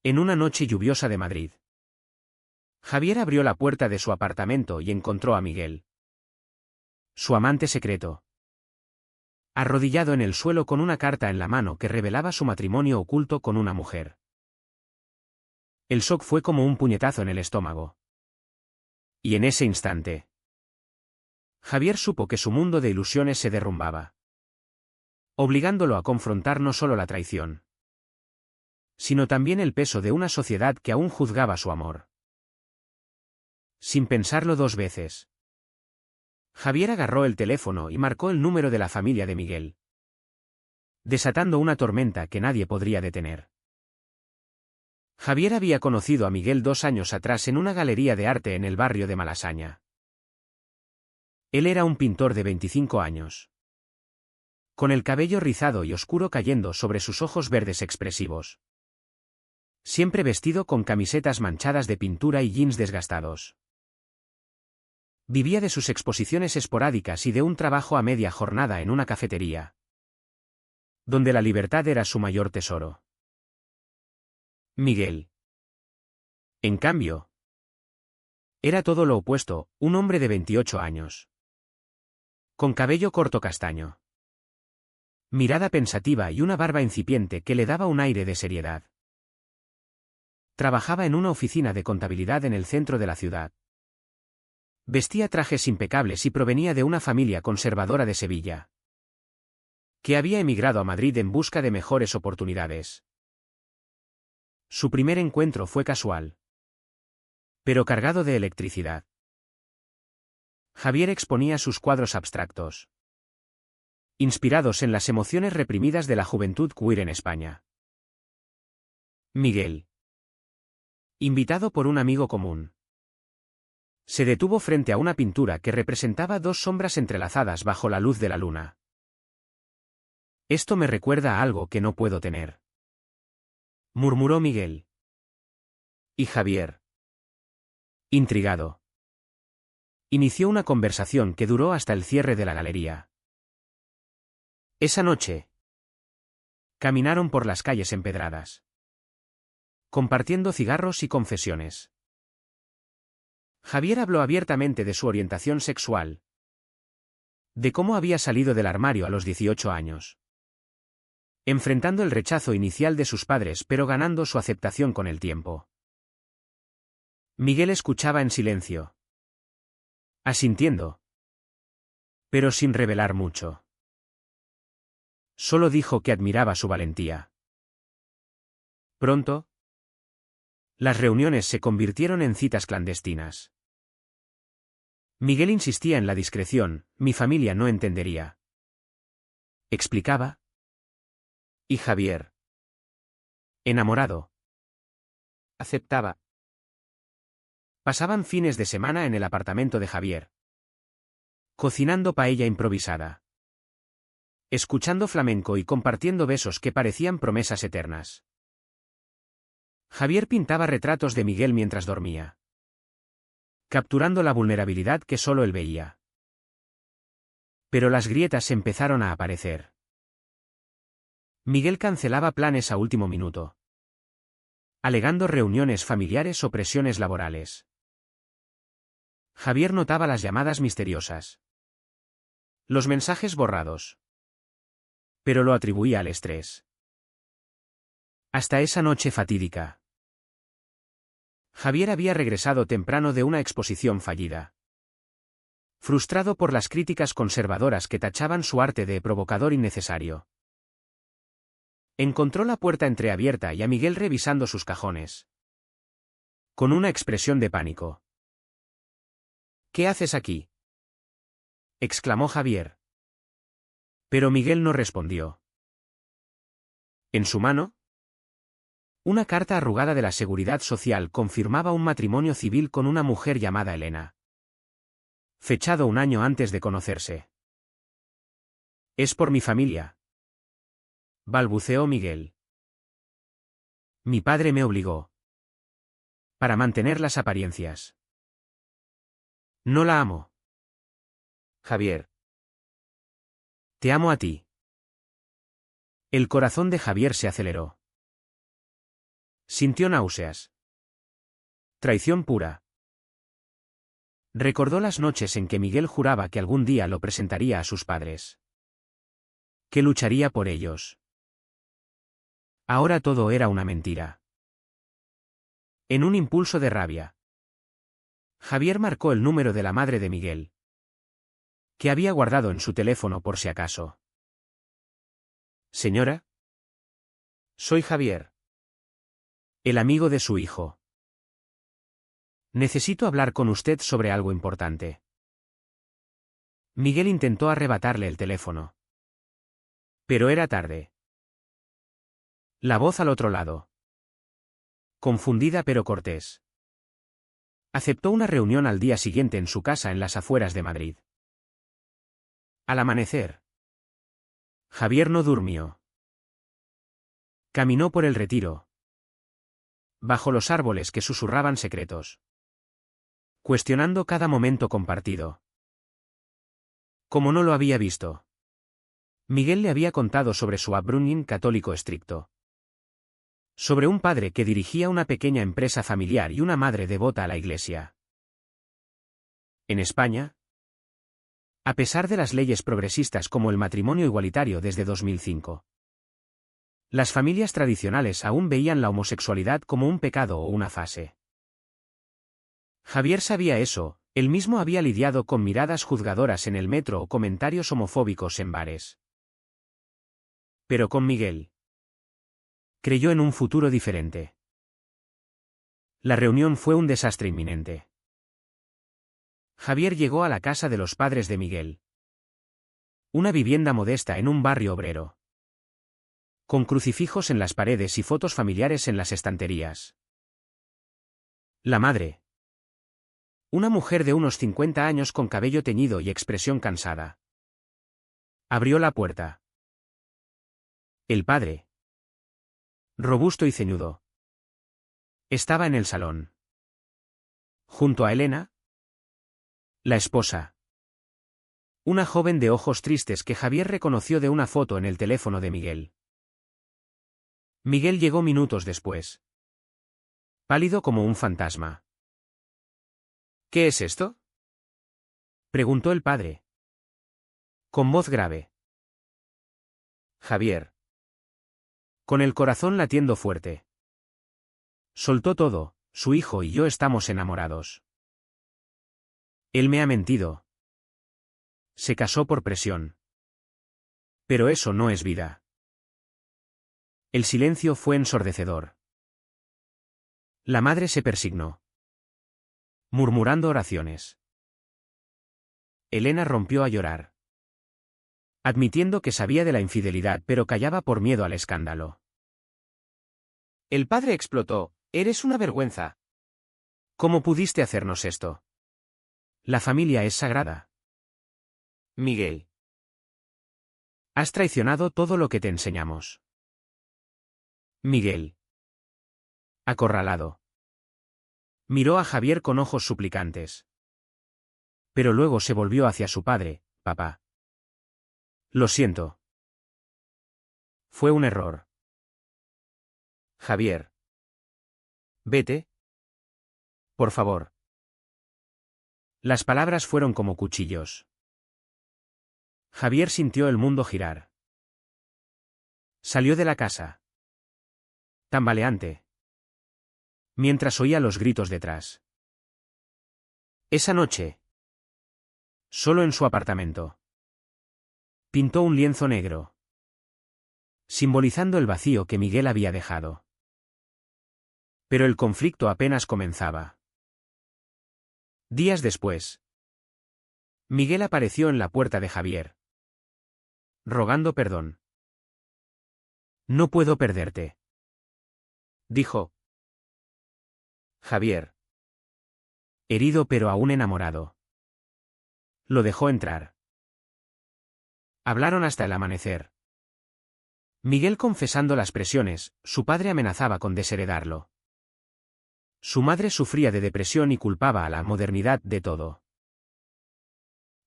En una noche lluviosa de Madrid. Javier abrió la puerta de su apartamento y encontró a Miguel, su amante secreto, arrodillado en el suelo con una carta en la mano que revelaba su matrimonio oculto con una mujer. El shock fue como un puñetazo en el estómago. Y en ese instante, Javier supo que su mundo de ilusiones se derrumbaba, obligándolo a confrontar no solo la traición, sino también el peso de una sociedad que aún juzgaba su amor. Sin pensarlo dos veces, Javier agarró el teléfono y marcó el número de la familia de Miguel, desatando una tormenta que nadie podría detener. Javier había conocido a Miguel 2 años atrás en una galería de arte en el barrio de Malasaña. Él era un pintor de 25 años, con el cabello rizado y oscuro cayendo sobre sus ojos verdes expresivos. Siempre vestido con camisetas manchadas de pintura y jeans desgastados. Vivía de sus exposiciones esporádicas y de un trabajo a media jornada en una cafetería, donde la libertad era su mayor tesoro. Miguel, en cambio, era todo lo opuesto, un hombre de 28 años, con cabello corto castaño, mirada pensativa y una barba incipiente que le daba un aire de seriedad. Trabajaba en una oficina de contabilidad en el centro de la ciudad. Vestía trajes impecables y provenía de una familia conservadora de Sevilla, que había emigrado a Madrid en busca de mejores oportunidades. Su primer encuentro fue casual, pero cargado de electricidad. Javier exponía sus cuadros abstractos, inspirados en las emociones reprimidas de la juventud queer en España. Miguel, invitado por un amigo común, se detuvo frente a una pintura que representaba dos sombras entrelazadas bajo la luz de la luna. Esto me recuerda a algo que no puedo tener, murmuró Miguel. Y Javier, intrigado, inició una conversación que duró hasta el cierre de la galería. Esa noche, caminaron por las calles empedradas, compartiendo cigarros y confesiones. Javier habló abiertamente de su orientación sexual, de cómo había salido del armario a los 18 años, enfrentando el rechazo inicial de sus padres pero ganando su aceptación con el tiempo. Miguel escuchaba en silencio, asintiendo, pero sin revelar mucho. Solo dijo que admiraba su valentía. Pronto, las reuniones se convirtieron en citas clandestinas. Miguel insistía en la discreción, mi familia no entendería, explicaba. Y Javier, enamorado, aceptaba. Pasaban fines de semana en el apartamento de Javier, cocinando paella improvisada, escuchando flamenco y compartiendo besos que parecían promesas eternas. Javier pintaba retratos de Miguel mientras dormía, capturando la vulnerabilidad que solo él veía. Pero las grietas empezaron a aparecer. Miguel cancelaba planes a último minuto, alegando reuniones familiares o presiones laborales. Javier notaba las llamadas misteriosas, los mensajes borrados, pero lo atribuía al estrés. Hasta esa noche fatídica. Javier había regresado temprano de una exposición fallida, frustrado por las críticas conservadoras que tachaban su arte de provocador innecesario. Encontró la puerta entreabierta y a Miguel revisando sus cajones, con una expresión de pánico. ¿Qué haces aquí?, exclamó Javier. Pero Miguel no respondió. En su mano, una carta arrugada de la Seguridad Social confirmaba un matrimonio civil con una mujer llamada Elena, fechado un año antes de conocerse. Es por mi familia, balbuceó Miguel. Mi padre me obligó. Para mantener las apariencias. No la amo. Javier. Te amo a ti. El corazón de Javier se aceleró. Sintió náuseas. Traición pura. Recordó las noches en que Miguel juraba que algún día lo presentaría a sus padres. Que lucharía por ellos. Ahora todo era una mentira. En un impulso de rabia, Javier marcó el número de la madre de Miguel, que había guardado en su teléfono por si acaso. Señora. Soy Javier. El amigo de su hijo. Necesito hablar con usted sobre algo importante. Miguel intentó arrebatarle el teléfono. Pero era tarde. La voz al otro lado. Confundida pero cortés. Aceptó una reunión al día siguiente en su casa en las afueras de Madrid. Al amanecer, Javier no durmió. Caminó por el Retiro, bajo los árboles que susurraban secretos, cuestionando cada momento compartido. Como no lo había visto, Miguel le había contado sobre su upbringing católico estricto. Sobre un padre que dirigía una pequeña empresa familiar y una madre devota a la iglesia. En España, a pesar de las leyes progresistas como el matrimonio igualitario desde 2005, las familias tradicionales aún veían la homosexualidad como un pecado o una fase. Javier sabía eso, él mismo había lidiado con miradas juzgadoras en el metro o comentarios homofóbicos en bares. Pero con Miguel, creyó en un futuro diferente. La reunión fue un desastre inminente. Javier llegó a la casa de los padres de Miguel. Una vivienda modesta en un barrio obrero. Con crucifijos en las paredes y fotos familiares en las estanterías. La madre. Una mujer de unos 50 años con cabello teñido y expresión cansada. Abrió la puerta. El padre, robusto y ceñudo, estaba en el salón. Junto a Elena, la esposa. Una joven de ojos tristes que Javier reconoció de una foto en el teléfono de Miguel. Miguel llegó minutos después. Pálido como un fantasma. ¿Qué es esto?, preguntó el padre, con voz grave. Javier, con el corazón latiendo fuerte, soltó todo: su hijo y yo estamos enamorados. Él me ha mentido. Se casó por presión. Pero eso no es vida. El silencio fue ensordecedor. La madre se persignó, murmurando oraciones. Elena rompió a llorar, admitiendo que sabía de la infidelidad pero callaba por miedo al escándalo. El padre explotó: «Eres una vergüenza. ¿Cómo pudiste hacernos esto? La familia es sagrada. Miguel, has traicionado todo lo que te enseñamos». Miguel, acorralado, miró a Javier con ojos suplicantes. Pero luego se volvió hacia su padre: «Papá. Lo siento. Fue un error. Javier. Vete. Por favor». Las palabras fueron como cuchillos. Javier sintió el mundo girar. Salió de la casa, tambaleante, mientras oía los gritos detrás. Esa noche, solo en su apartamento, pintó un lienzo negro, simbolizando el vacío que Miguel había dejado. Pero el conflicto apenas comenzaba. Días después, Miguel apareció en la puerta de Javier, rogando perdón. «No puedo perderte», dijo. Javier, herido pero aún enamorado, lo dejó entrar. Hablaron hasta el amanecer. Miguel confesando las presiones, su padre amenazaba con desheredarlo. Su madre sufría de depresión y culpaba a la modernidad de todo.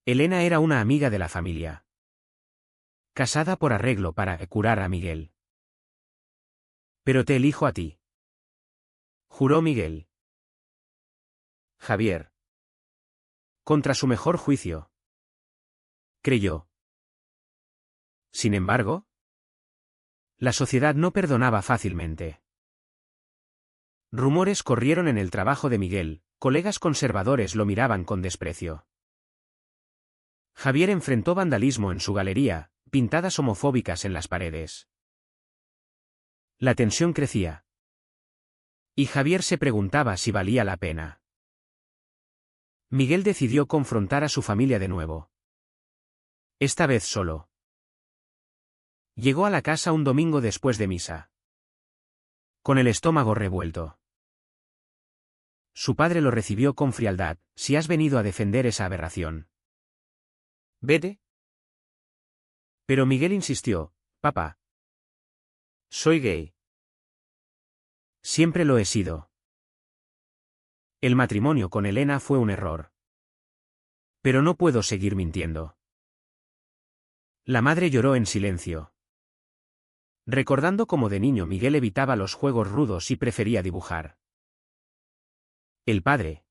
Elena era una amiga de la familia, casada por arreglo para curar a Miguel. «Pero te elijo a ti», juró Miguel. Javier. Contra su mejor juicio. Creyó. Sin embargo, la sociedad no perdonaba fácilmente. Rumores corrieron en el trabajo de Miguel, colegas conservadores lo miraban con desprecio. Javier enfrentó vandalismo en su galería, pintadas homofóbicas en las paredes. La tensión crecía. Y Javier se preguntaba si valía la pena. Miguel decidió confrontar a su familia de nuevo. Esta vez solo. Llegó a la casa un domingo después de misa. Con el estómago revuelto. Su padre lo recibió con frialdad. Si has venido a defender esa aberración. Vete. Pero Miguel insistió, papá. Soy gay. Siempre lo he sido. El matrimonio con Elena fue un error. Pero no puedo seguir mintiendo. La madre lloró en silencio. Recordando cómo de niño Miguel evitaba los juegos rudos y prefería dibujar. El padre,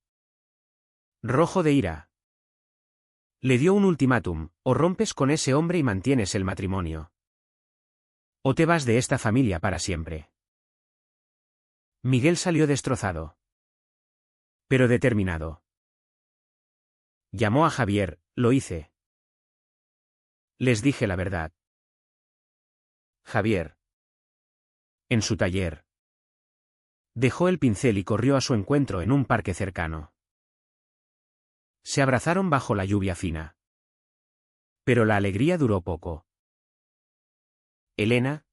rojo de ira, le dio un ultimátum: o rompes con ese hombre y mantienes el matrimonio, o te vas de esta familia para siempre. Miguel salió destrozado, pero determinado. Llamó a Javier: lo hice. Les dije la verdad. Javier, en su taller, dejó el pincel y corrió a su encuentro en un parque cercano. Se abrazaron bajo la lluvia fina. Pero la alegría duró poco. Elena,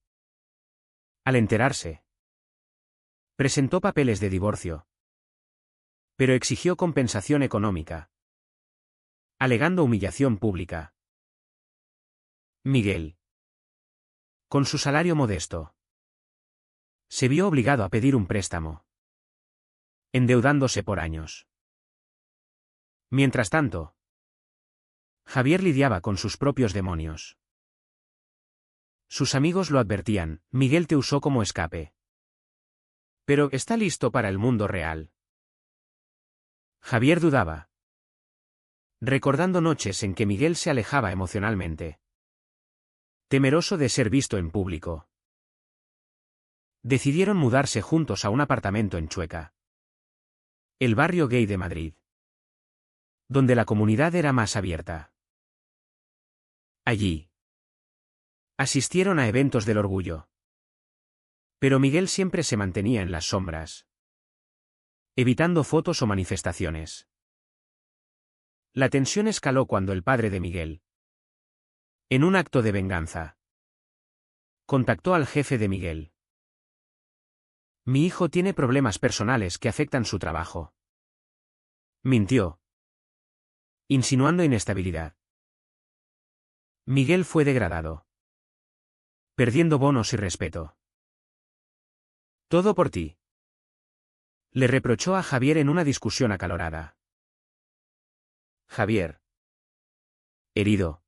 al enterarse, presentó papeles de divorcio. Pero exigió compensación económica, alegando humillación pública. Miguel, con su salario modesto, se vio obligado a pedir un préstamo, endeudándose por años. Mientras tanto, Javier lidiaba con sus propios demonios. Sus amigos lo advertían: Miguel te usó como escape. Pero ¿está listo para el mundo real? Javier dudaba, recordando noches en que Miguel se alejaba emocionalmente, temeroso de ser visto en público. Decidieron mudarse juntos a un apartamento en Chueca, el barrio gay de Madrid, donde la comunidad era más abierta. Allí asistieron a eventos del orgullo. Pero Miguel siempre se mantenía en las sombras, evitando fotos o manifestaciones. La tensión escaló cuando el padre de Miguel, en un acto de venganza, contactó al jefe de Miguel. Mi hijo tiene problemas personales que afectan su trabajo. Mintió, insinuando inestabilidad. Miguel fue degradado, perdiendo bonos y respeto. Todo por ti, le reprochó a Javier en una discusión acalorada. Javier, herido,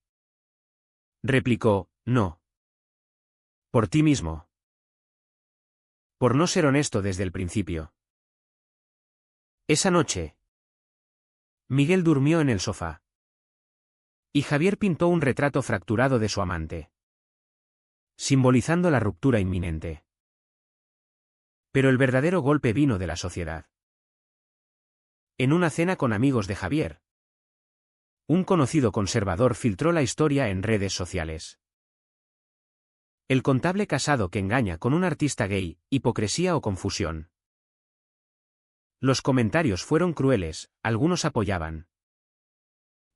replicó: no. Por ti mismo. Por no ser honesto desde el principio. Esa noche, Miguel durmió en el sofá. Y Javier pintó un retrato fracturado de su amante, simbolizando la ruptura inminente. Pero el verdadero golpe vino de la sociedad. En una cena con amigos de Javier, un conocido conservador filtró la historia en redes sociales. El contable casado que engaña con un artista gay: hipocresía o confusión. Los comentarios fueron crueles, algunos apoyaban,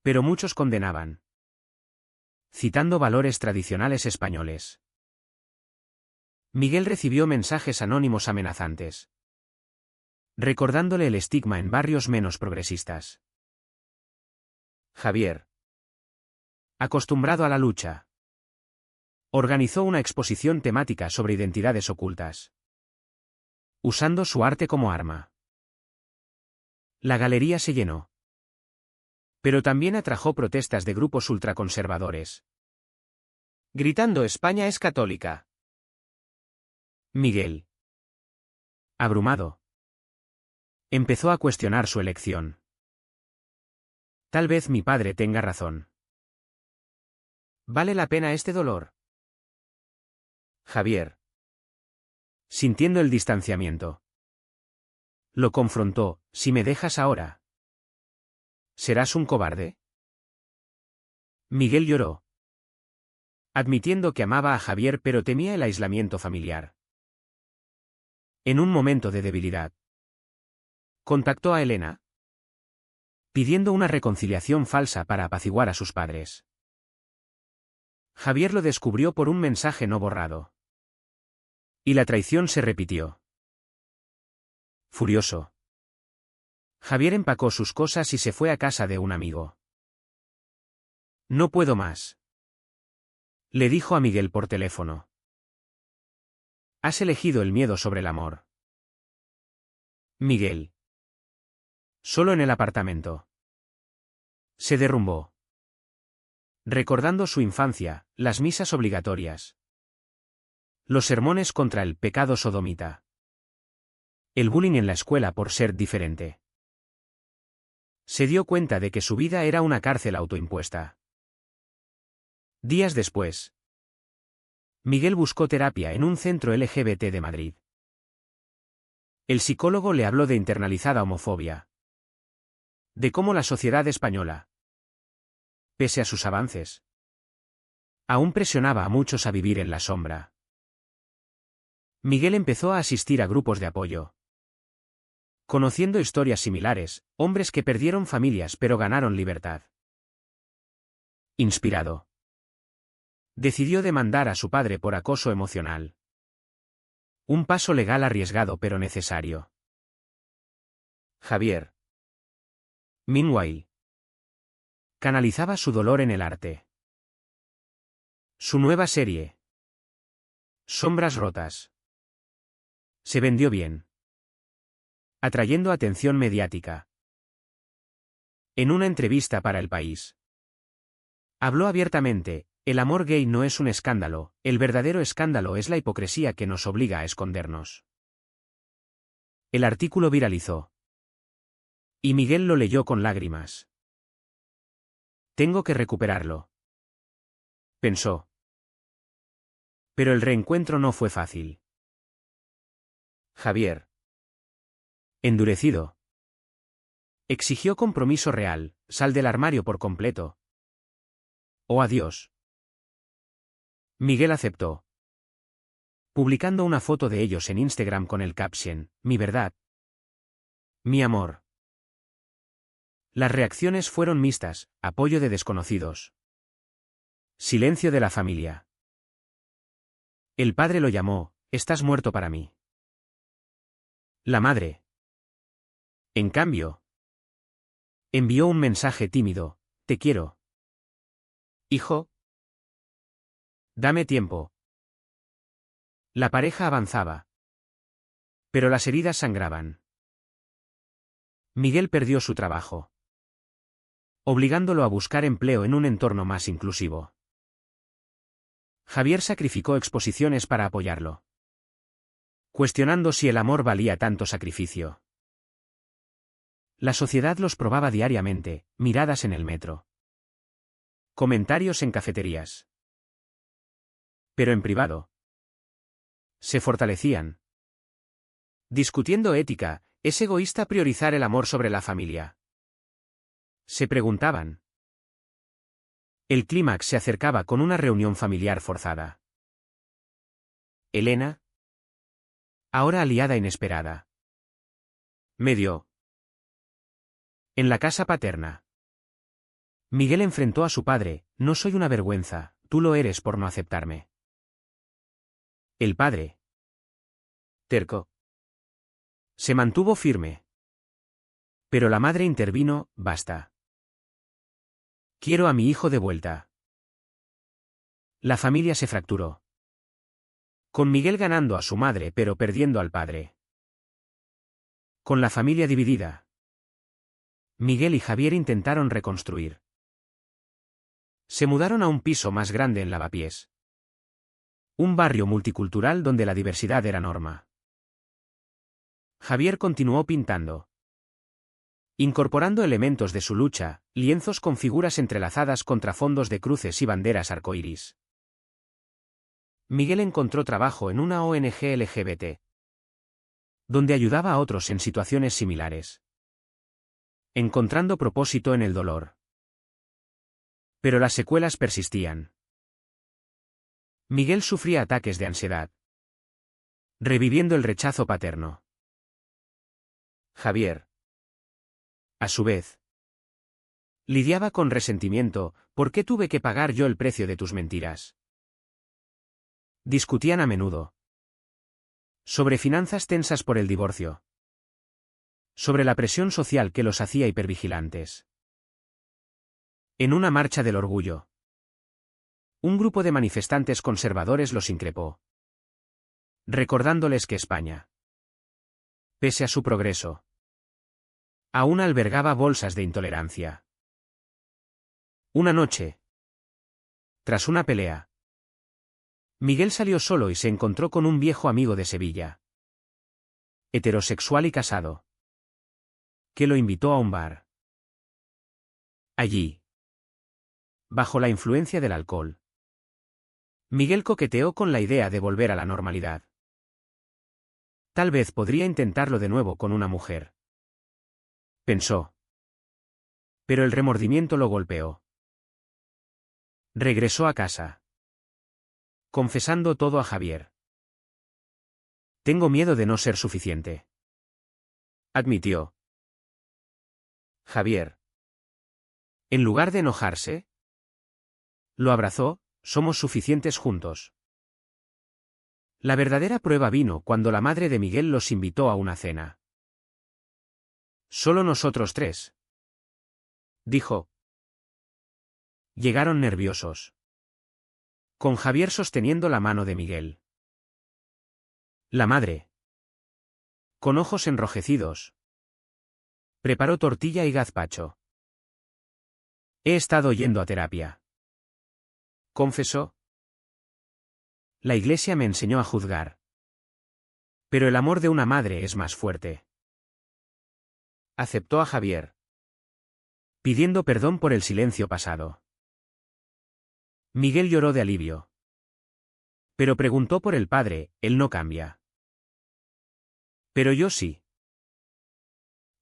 pero muchos condenaban, citando valores tradicionales españoles. Miguel recibió mensajes anónimos amenazantes, recordándole el estigma en barrios menos progresistas. Javier, acostumbrado a la lucha, organizó una exposición temática sobre identidades ocultas, usando su arte como arma. La galería se llenó, pero también atrajo protestas de grupos ultraconservadores, gritando: España es católica. Miguel, abrumado, Empezó a cuestionar su elección. Tal vez mi padre tenga razón. ¿Vale la pena este dolor? Javier. Sintiendo el distanciamiento. Lo confrontó: si me dejas ahora, ¿serás un cobarde? Miguel lloró, admitiendo que amaba a Javier pero temía el aislamiento familiar. En un momento de debilidad, contactó a Elena, pidiendo una reconciliación falsa para apaciguar a sus padres. Javier lo descubrió por un mensaje no borrado. Y la traición se repitió. Furioso, Javier empacó sus cosas y se fue a casa de un amigo. No puedo más, le dijo a Miguel por teléfono. Has elegido el miedo sobre el amor. Miguel. Solo en el apartamento. Se derrumbó. Recordando su infancia, las misas obligatorias. Los sermones contra el pecado sodomita. El bullying en la escuela por ser diferente. Se dio cuenta de que su vida era una cárcel autoimpuesta. Días después, Miguel buscó terapia en un centro LGBT de Madrid. El psicólogo le habló de internalizada homofobia. De cómo la sociedad española, pese a sus avances, aún presionaba a muchos a vivir en la sombra. Miguel empezó a asistir a grupos de apoyo. Conociendo historias similares, hombres que perdieron familias pero ganaron libertad. Inspirado, decidió demandar a su padre por acoso emocional. Un paso legal arriesgado pero necesario. Javier, meanwhile, canalizaba su dolor en el arte. Su nueva serie, Sombras rotas, se vendió bien, atrayendo atención mediática. En una entrevista para El País, habló abiertamente: el amor gay no es un escándalo, el verdadero escándalo es la hipocresía que nos obliga a escondernos. El artículo viralizó. Y Miguel lo leyó con lágrimas. Tengo que recuperarlo, pensó. Pero el reencuentro no fue fácil. Javier, endurecido, exigió compromiso real: sal del armario por completo, o adiós. Miguel aceptó, publicando una foto de ellos en Instagram con el caption: mi verdad, mi amor. Las reacciones fueron mixtas: apoyo de desconocidos, silencio de la familia. El padre lo llamó: estás muerto para mí. La madre, en cambio, envió un mensaje tímido: te quiero, hijo. Dame tiempo. La pareja avanzaba, pero las heridas sangraban. Miguel perdió su trabajo, obligándolo a buscar empleo en un entorno más inclusivo. Javier sacrificó exposiciones para apoyarlo, cuestionando si el amor valía tanto sacrificio. La sociedad los probaba diariamente: miradas en el metro, comentarios en cafeterías. Pero en privado, se fortalecían. Discutiendo ética: ¿es egoísta priorizar el amor sobre la familia?, se preguntaban. El clímax se acercaba con una reunión familiar forzada. Elena, ahora aliada inesperada, medió. En la casa paterna, Miguel enfrentó a su padre: no soy una vergüenza, tú lo eres por no aceptarme. El padre, terco, se mantuvo firme. Pero la madre intervino: basta. Quiero a mi hijo de vuelta. La familia se fracturó, con Miguel ganando a su madre pero perdiendo al padre. Con la familia dividida, Miguel y Javier intentaron reconstruir. Se mudaron a un piso más grande en Lavapiés, un barrio multicultural donde la diversidad era norma. Javier continuó pintando, incorporando elementos de su lucha, lienzos con figuras entrelazadas contra fondos de cruces y banderas arcoíris. Miguel encontró trabajo en una ONG LGBT, donde ayudaba a otros en situaciones similares, encontrando propósito en el dolor. Pero las secuelas persistían. Miguel sufría ataques de ansiedad, reviviendo el rechazo paterno. Javier, a su vez, lidiaba con resentimiento. ¿Por qué tuve que pagar yo el precio de tus mentiras? Discutían a menudo sobre finanzas tensas por el divorcio, sobre la presión social que los hacía hipervigilantes. En una marcha del orgullo, un grupo de manifestantes conservadores los increpó, recordándoles que España, pese a su progreso, aún albergaba bolsas de intolerancia. Una noche, tras una pelea, Miguel salió solo y se encontró con un viejo amigo de Sevilla, heterosexual y casado, que lo invitó a un bar. Allí, bajo la influencia del alcohol, Miguel coqueteó con la idea de volver a la normalidad. Tal vez podría intentarlo de nuevo con una mujer, pensó. Pero el remordimiento lo golpeó. Regresó a casa, confesando todo a Javier. Tengo miedo de no ser suficiente, admitió. Javier, en lugar de enojarse, lo abrazó. Somos suficientes juntos. La verdadera prueba vino cuando la madre de Miguel los invitó a una cena. Solo nosotros tres, dijo. Llegaron nerviosos, con Javier sosteniendo la mano de Miguel. La madre, con ojos enrojecidos, preparó tortilla y gazpacho. He estado yendo a terapia, confesó. La iglesia me enseñó a juzgar. Pero el amor de una madre es más fuerte. Aceptó a Javier, pidiendo perdón por el silencio pasado. Miguel lloró de alivio. Pero preguntó por el padre. Él no cambia. Pero yo sí.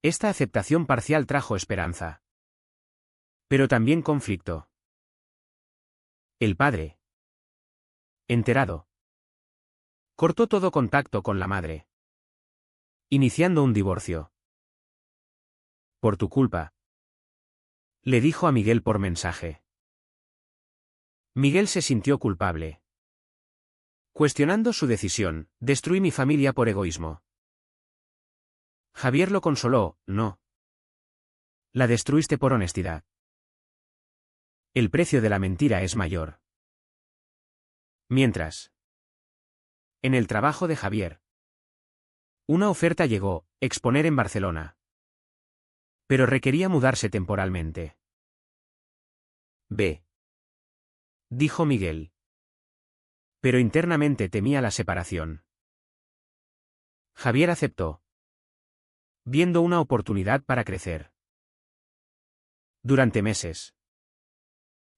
Esta aceptación parcial trajo esperanza. Pero también conflicto. El padre, enterado, cortó todo contacto con la madre, iniciando un divorcio. Por tu culpa, le dijo a Miguel por mensaje. Miguel se sintió culpable. Cuestionando su decisión, destruí mi familia por egoísmo. Javier lo consoló. No. La destruiste por honestidad. El precio de la mentira es mayor. Mientras, en el trabajo de Javier, una oferta llegó: exponer en Barcelona. Pero requería mudarse temporalmente. Ve, dijo Miguel. Pero internamente temía la separación. Javier aceptó, viendo una oportunidad para crecer. Durante meses,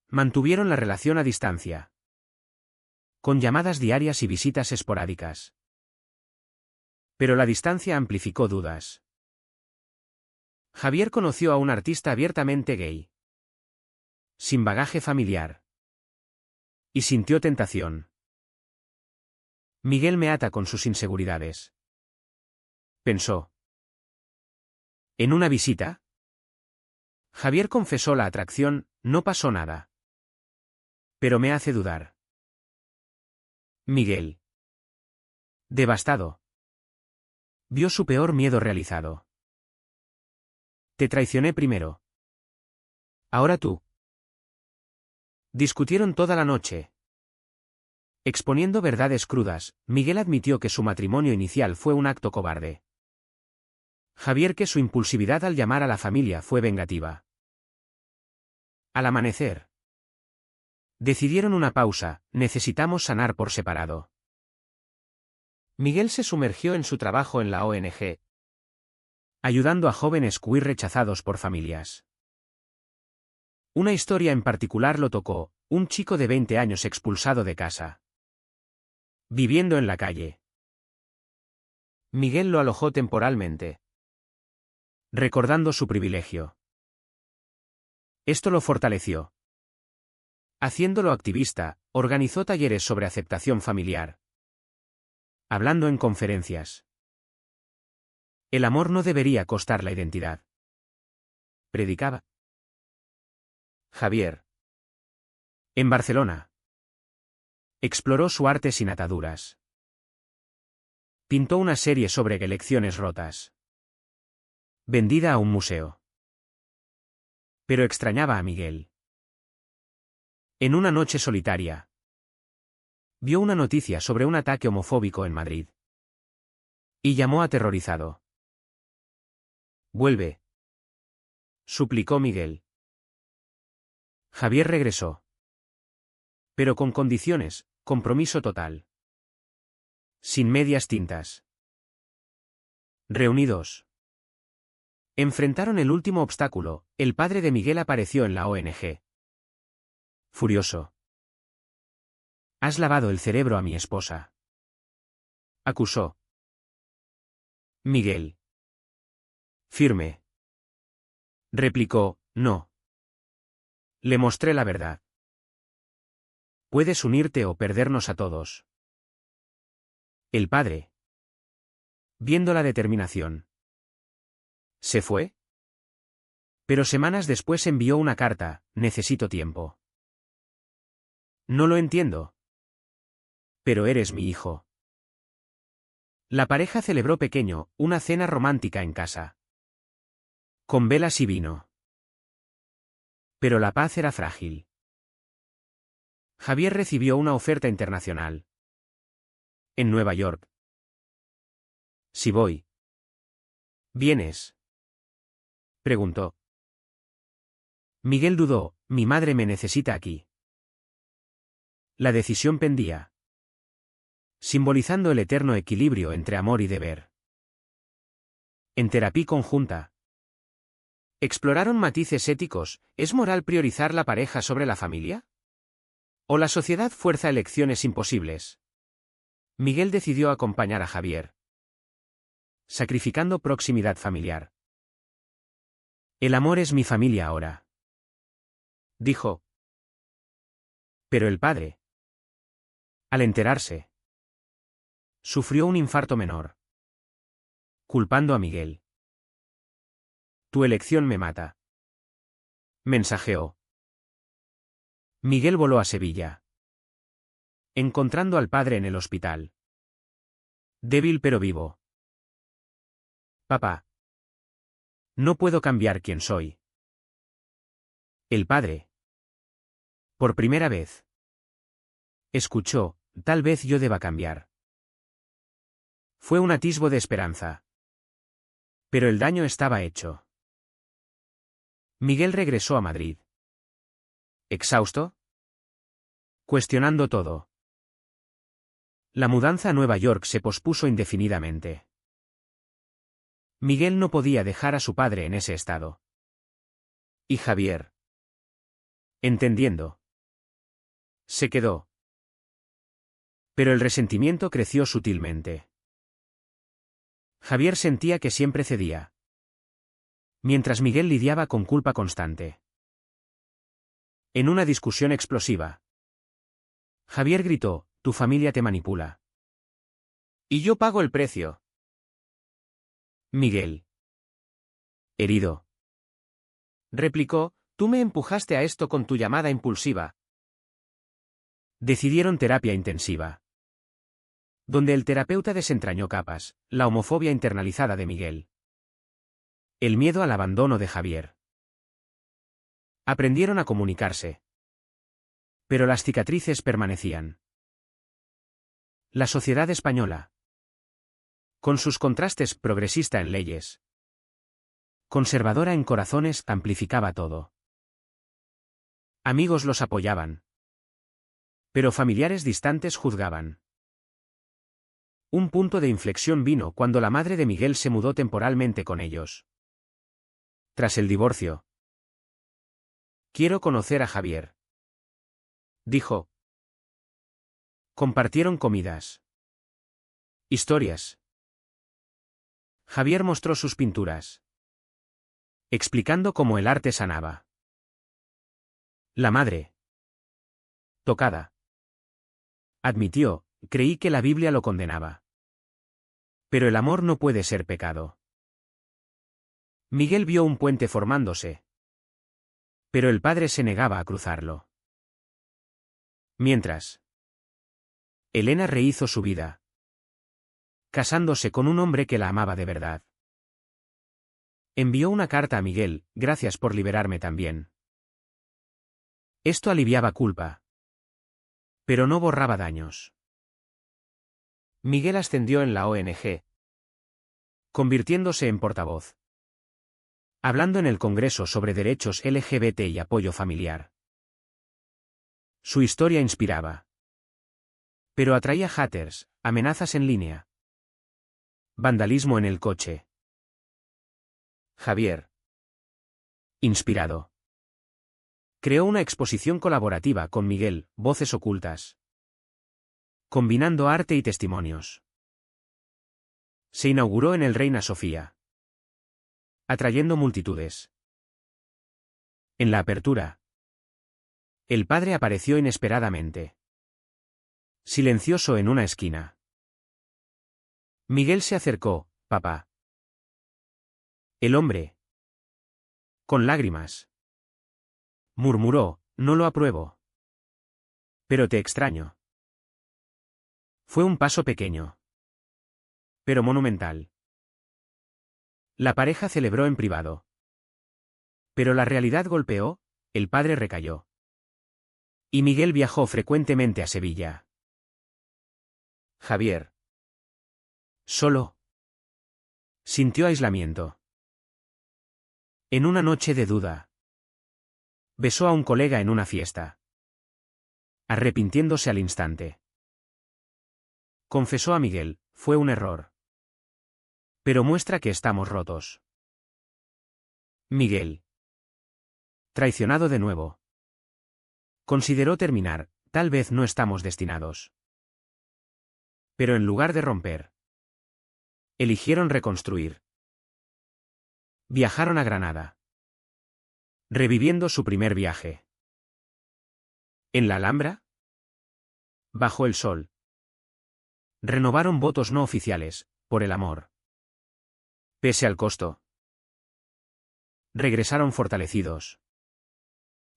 mantuvieron la relación a distancia, con llamadas diarias y visitas esporádicas. Pero la distancia amplificó dudas. Javier conoció a un artista abiertamente gay, sin bagaje familiar, y sintió tentación. Miguel me ata con sus inseguridades, pensó. En una visita, Javier confesó la atracción. No pasó nada. Pero me hace dudar. Miguel, devastado, vio su peor miedo realizado. Te traicioné primero. Ahora tú. Discutieron toda la noche. Exponiendo verdades crudas, Miguel admitió que su matrimonio inicial fue un acto cobarde. Javier que su impulsividad al llamar a la familia fue vengativa. Al amanecer, decidieron una pausa. Necesitamos sanar por separado. Miguel se sumergió en su trabajo en la ONG, ayudando a jóvenes queer rechazados por familias. Una historia en particular lo tocó, un chico de 20 años expulsado de casa. Viviendo en la calle. Miguel lo alojó temporalmente. Recordando su privilegio. Esto lo fortaleció. Haciéndolo activista, organizó talleres sobre aceptación familiar. Hablando en conferencias. El amor no debería costar la identidad. Predicaba. Javier. En Barcelona. Exploró su arte sin ataduras. Pintó una serie sobre elecciones rotas. Vendida a un museo. Pero extrañaba a Miguel. En una noche solitaria. Vio una noticia sobre un ataque homofóbico en Madrid. Y llamó aterrorizado. «Vuelve», suplicó Miguel. Javier regresó. Pero con condiciones, compromiso total. Sin medias tintas. Reunidos. Enfrentaron el último obstáculo, el padre de Miguel apareció en la ONG. Furioso. «Has lavado el cerebro a mi esposa», acusó. Miguel. Firme. Replicó, «No». Le mostré la verdad. Puedes unirte o perdernos a todos. El padre. Viendo la determinación. ¿Se fue? Pero semanas después envió una carta, «Necesito tiempo». No lo entiendo. Pero eres mi hijo. La pareja celebró pequeño, una cena romántica en casa. Con velas y vino. Pero la paz era frágil. Javier recibió una oferta internacional. En Nueva York. Si voy. ¿Vienes?, preguntó. Miguel dudó, «Mi madre me necesita aquí». La decisión pendía. Simbolizando el eterno equilibrio entre amor y deber. En terapia conjunta. Exploraron matices éticos. ¿Es moral priorizar la pareja sobre la familia? ¿O la sociedad fuerza elecciones imposibles? Miguel decidió acompañar a Javier. Sacrificando proximidad familiar. El amor es mi familia ahora, dijo. Pero el padre, al enterarse, sufrió un infarto menor. Culpando a Miguel. Tu elección me mata. Mensajeó. Miguel voló a Sevilla. Encontrando al padre en el hospital. Débil pero vivo. Papá. No puedo cambiar quién soy. El padre. Por primera vez. Escuchó, tal vez yo deba cambiar. Fue un atisbo de esperanza. Pero el daño estaba hecho. Miguel regresó a Madrid. ¿Exhausto? Cuestionando todo. La mudanza a Nueva York se pospuso indefinidamente. Miguel no podía dejar a su padre en ese estado. Y Javier. Entendiendo. Se quedó. Pero el resentimiento creció sutilmente. Javier sentía que siempre cedía. Mientras Miguel lidiaba con culpa constante. En una discusión explosiva. Javier gritó, «Tu familia te manipula. Y yo pago el precio». Miguel. Herido. Replicó, «Tú me empujaste a esto con tu llamada impulsiva». Decidieron terapia intensiva. Donde el terapeuta desentrañó capas, la homofobia internalizada de Miguel. El miedo al abandono de Javier. Aprendieron a comunicarse. Pero las cicatrices permanecían. La sociedad española. Con sus contrastes, progresista en leyes. Conservadora en corazones, amplificaba todo. Amigos los apoyaban. Pero familiares distantes juzgaban. Un punto de inflexión vino cuando la madre de Miguel se mudó temporalmente con ellos. Tras el divorcio. «Quiero conocer a Javier», dijo. Compartieron comidas. Historias. Javier mostró sus pinturas, explicando cómo el arte sanaba. La madre, tocada, admitió: «Creí que la Biblia lo condenaba. Pero el amor no puede ser pecado». Miguel vio un puente formándose, pero el padre se negaba a cruzarlo. Mientras, Elena rehizo su vida, casándose con un hombre que la amaba de verdad. Envió una carta a Miguel: «Gracias por liberarme también». Esto aliviaba culpa, pero no borraba daños. Miguel ascendió en la ONG, convirtiéndose en portavoz, hablando en el Congreso sobre derechos LGBT y apoyo familiar. Su historia inspiraba, pero atraía haters, amenazas en línea, vandalismo en el coche. Javier, inspirado, creó una exposición colaborativa con Miguel, Voces Ocultas, combinando arte y testimonios. Se inauguró en el Reina Sofía, atrayendo multitudes. En la apertura, el padre apareció inesperadamente, silencioso en una esquina. Miguel se acercó: «Papá». El hombre, con lágrimas, murmuró: «No lo apruebo. Pero te extraño». Fue un paso pequeño, pero monumental. La pareja celebró en privado. Pero la realidad golpeó, el padre recayó. Y Miguel viajó frecuentemente a Sevilla. Javier, solo, sintió aislamiento. En una noche de duda, besó a un colega en una fiesta, arrepintiéndose al instante. Confesó a Miguel: «Fue un error. Pero muestra que estamos rotos». Miguel, traicionado de nuevo, consideró terminar: «Tal vez no estamos destinados». Pero en lugar de romper, eligieron reconstruir. Viajaron a Granada, reviviendo su primer viaje. En la Alhambra, bajo el sol, renovaron votos no oficiales, por el amor. Pese al costo, regresaron fortalecidos,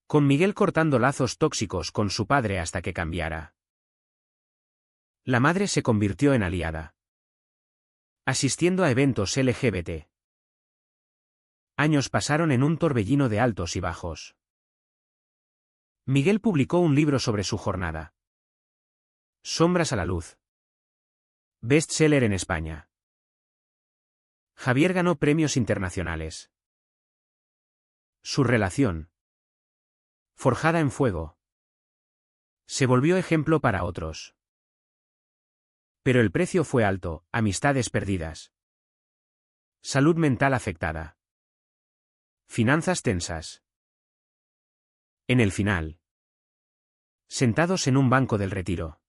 con Miguel cortando lazos tóxicos con su padre hasta que cambiara. La madre se convirtió en aliada, asistiendo a eventos LGBT. Años pasaron en un torbellino de altos y bajos. Miguel publicó un libro sobre su jornada, Sombras a la luz, bestseller en España. Javier ganó premios internacionales. Su relación, forjada en fuego, se volvió ejemplo para otros. Pero el precio fue alto: amistades perdidas, salud mental afectada, finanzas tensas. En el final, sentados en un banco del Retiro,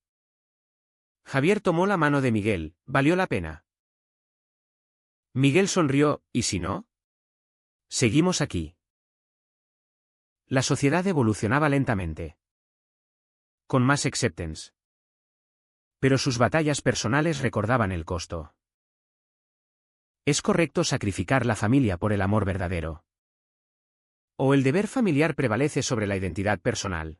Javier tomó la mano de Miguel: «¿Valió la pena?». Miguel sonrió: «¿Y si no? Seguimos aquí». La sociedad evolucionaba lentamente, con más acceptance. Pero sus batallas personales recordaban el costo. ¿Es correcto sacrificar la familia por el amor verdadero? ¿O el deber familiar prevalece sobre la identidad personal?